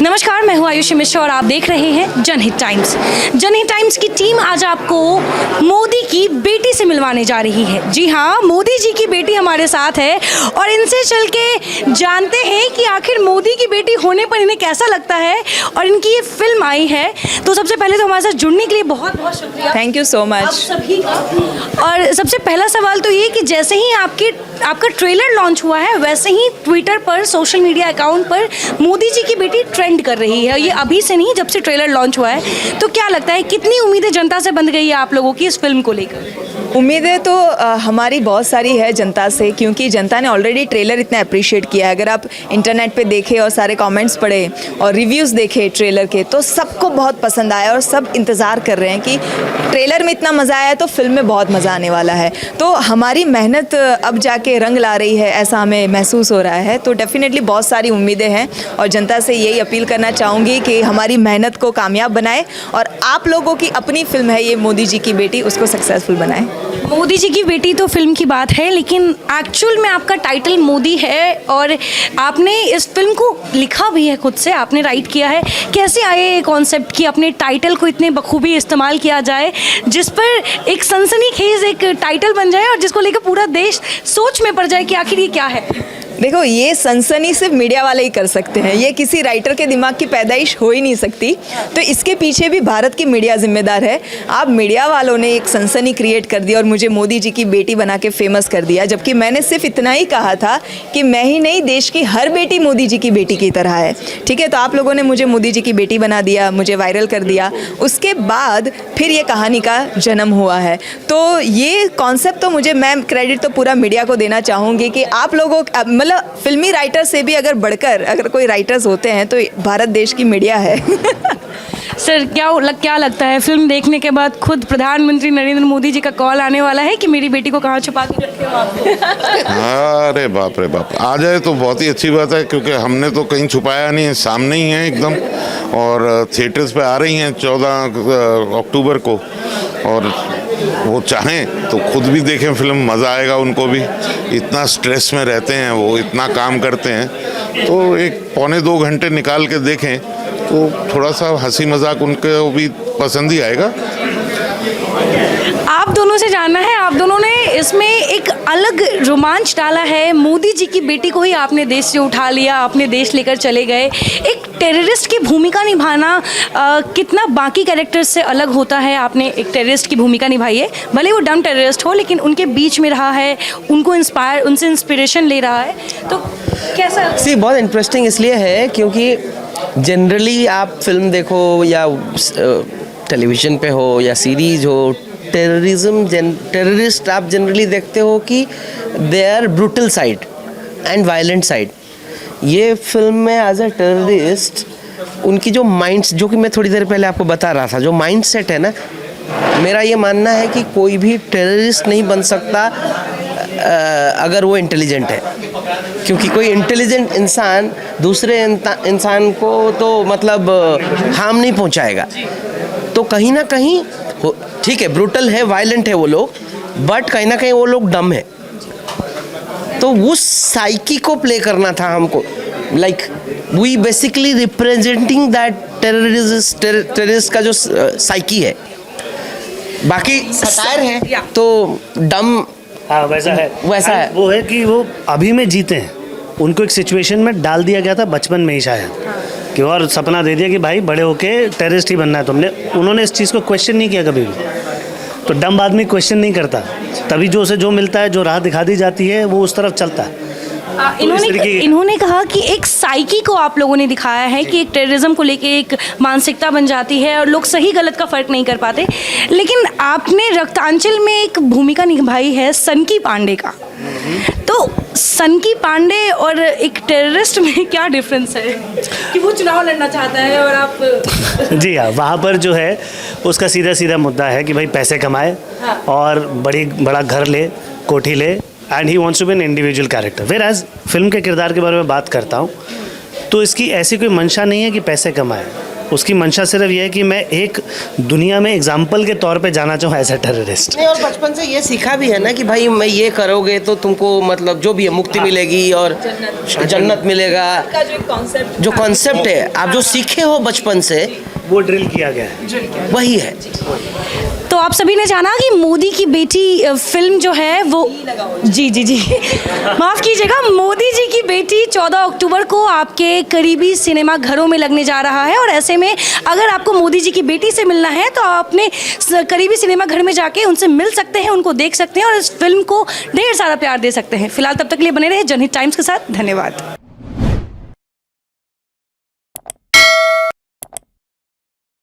नमस्कार, मैं हूं आयुषी मिश्रा और आप देख रहे हैं जनहित टाइम्स। जनहित टाइम्स की टीम आज आपको मोदी की बेटी से मिलवाने जा रही है। जी हाँ, मोदी जी की बेटी हमारे साथ है और इनसे चल के जानते हैं कि आखिर मोदी की बेटी होने पर इन्हें कैसा लगता है और इनकी ये फिल्म आई है। तो सबसे पहले तो हमारे साथ जुड़ने के लिए बहुत बहुत शुक्रिया। थैंक यू सो मच आप सभी का। और सबसे पहला सवाल तो ये कि जैसे ही आपका ट्रेलर लॉन्च हुआ है वैसे ही ट्विटर पर, सोशल मीडिया अकाउंट पर मोदी जी की बेटी ट्रेंड कर रही है। ये अभी से नहीं, जब से ट्रेलर लॉन्च हुआ है। तो क्या लगता है, कितनी उम्मीदें जनता से बंध गई है आप लोगों की इस फिल्म को लेकर? उम्मीदें तो हमारी बहुत सारी है जनता से, क्योंकि जनता ने ऑलरेडी ट्रेलर इतना अप्रिशिएट किया है। अगर आप इंटरनेट पे देखें और सारे कमेंट्स पढ़े और रिव्यूज़ देखे ट्रेलर के, तो सबको बहुत पसंद आया और सब इंतज़ार कर रहे हैं कि ट्रेलर में इतना मज़ा आया तो फिल्म में बहुत मज़ा आने वाला है। तो हमारी मेहनत अब जाके रंग ला रही है, ऐसा हमें महसूस हो रहा है। तो डेफिनेटली बहुत सारी उम्मीदें हैं और जनता से यही अपील करना चाहूँगी कि हमारी मेहनत को कामयाब बनाए और आप लोगों की अपनी फिल्म है ये मोदी जी की बेटी, उसको सक्सेसफुल बनाए। मोदी जी की बेटी तो फिल्म की बात है, लेकिन एक्चुअल में आपका टाइटल मोदी है और आपने इस फिल्म को लिखा भी है, खुद से आपने राइट किया है। कैसे आए ये कॉन्सेप्ट कि अपने टाइटल को इतने बखूबी इस्तेमाल किया जाए जिस पर एक सनसनीखेज एक टाइटल बन जाए और जिसको लेकर पूरा देश सोच में पड़ जाए कि आखिर ये क्या है? देखो, ये सनसनी सिर्फ मीडिया वाले ही कर सकते हैं, ये किसी राइटर के दिमाग की पैदाइश हो ही नहीं सकती। तो इसके पीछे भी भारत की मीडिया जिम्मेदार है। आप मीडिया वालों ने एक सनसनी क्रिएट कर दी और मुझे मोदी जी की बेटी बना के फेमस कर दिया, जबकि मैंने सिर्फ इतना ही कहा था कि मैं ही नहीं, देश की हर बेटी मोदी जी की बेटी की तरह है। ठीक है, तो आप लोगों ने मुझे मोदी जी की बेटी बना दिया, मुझे वायरल कर दिया। उसके बाद फिर ये कहानी का जन्म हुआ है। तो ये कॉन्सेप्ट तो मैं क्रेडिट तो पूरा मीडिया को देना चाहूँगी कि आप लोगों, मतलब फिल्मी राइटर से भी अगर बढ़कर अगर कोई राइटर्स होते हैं तो भारत देश की मीडिया है। सर, क्या लगता है, फिल्म देखने के बाद खुद प्रधानमंत्री नरेंद्र मोदी जी का कॉल आने वाला है कि मेरी बेटी को कहाँ छुपा के रखे हो आप? अरे बाप रे बाप, आ जाए तो बहुत ही अच्छी बात है, क्योंकि हमने तो कहीं छुपाया नहीं है, सामने ही है एकदम। और थिएटर्स पे आ रही हैं 14 अक्टूबर को, और वो चाहें तो खुद भी देखें फिल्म, मज़ा आएगा उनको भी। इतना स्ट्रेस में रहते हैं वो, इतना काम करते हैं, तो एक 1.25 घंटे निकाल के देखें तो थोड़ा सा हंसी मजाक उनको भी पसंद ही आएगा। आप दोनों से जानना है, आप दोनों ने इसमें एक अलग रोमांच डाला है। मोदी जी की बेटी को ही आपने देश से उठा लिया, अपने देश लेकर चले गए। एक टेररिस्ट की भूमिका निभाना कितना बाकी कैरेक्टर्स से अलग होता है। आपने एक टेररिस्ट की भूमिका निभाई है, भले वो डम टेररिस्ट हो, लेकिन उनके बीच में रहा है, उनसे इंस्पिरेशन ले रहा है। तो कैसा? बहुत इंटरेस्टिंग इसलिए है क्योंकि जनरली आप फिल्म देखो या टेलीविज़न पे हो या सीरीज हो, टेररिस्ट आप जनरली देखते हो कि they are brutal side and violent side. ये फिल्म में एज अ टेररिस्ट उनकी जो माइंड्स, जो कि मैं थोड़ी देर पहले आपको बता रहा था, जो माइंड सेट है ना, मेरा ये मानना है कि कोई भी टेररिस्ट नहीं बन सकता अगर वो इंटेलिजेंट है। क्योंकि कोई इंटेलिजेंट इंसान दूसरे इंसान को तो मतलब हार्म नहीं पहुंचाएगा। तो कहीं ना कहीं ठीक है, ब्रूटल है, वायलेंट है वो लोग, बट कहीं ना कहीं वो लोग डम है। तो उस साइकी को प्ले करना था हमको, like we basically representing that terrorist का जो साइकी है। बाकी सटायर है तो डम, हाँ वैसा है, वैसा है। वो है कि वो अभी में जीते हैं, उनको एक सिचुएशन में डाल दिया गया था बचपन में ही शायद, कि और सपना दे दिया कि भाई बड़े होके टेररिस्ट ही बनना है तुमने। उन्होंने इस चीज़ को क्वेश्चन नहीं किया कभी भी। तो डम आदमी क्वेश्चन नहीं करता, तभी जो उसे जो मिलता है, जो राह दिखा दी जाती है, वो उस तरफ चलता है। इन्होंने कहा कि एक साइकी को आप लोगों ने दिखाया है कि एक टेररिज्म को लेके एक मानसिकता बन जाती है और लोग सही गलत का फर्क नहीं कर पाते। लेकिन आपने रक्तांचल में एक भूमिका निभाई है सनकी पांडे का। तो सनकी पांडे और एक टेररिस्ट में क्या डिफरेंस है कि वो चुनाव लड़ना चाहता है और आप? जी हाँ, वहाँ पर जो है उसका सीधा सीधा मुद्दा है कि भाई पैसे कमाए, हाँ, और बड़ा घर ले, कोठी ले, and he wants to be an individual character. फिर एज फिल्म के किरदार के बारे में बात करता हूँ तो इसकी ऐसी कोई मंशा नहीं है कि पैसे कमाए। उसकी मंशा सिर्फ ये है कि मैं एक दुनिया में एग्जाम्पल के तौर पे जाना चाहूँ एज ए टेररिस्ट। नहीं, और बचपन से ये सीखा भी है ना कि भाई मैं ये करोगे तो तुमको मतलब जो भी है मुक्ति मिलेगी और जन्नत मिलेगा। जो कॉन्सेप्ट है आप जो सीखे हो बचपन से वो ड्रिल किया गया है, वही है। तो आप सभी ने जाना कि मोदी की बेटी फिल्म जो है वो जी जी जी माफ़ कीजिएगा, मोदी जी की बेटी 14 अक्टूबर को आपके करीबी सिनेमा घरों में लगने जा रहा है। और ऐसे में अगर आपको मोदी जी की बेटी से मिलना है तो आप अपने करीबी सिनेमा घर में जाके उनसे मिल सकते हैं, उनको देख सकते हैं और इस फिल्म को ढेर सारा प्यार दे सकते हैं। फिलहाल तब तक के लिए बने रहे जनहित टाइम्स के साथ। धन्यवाद।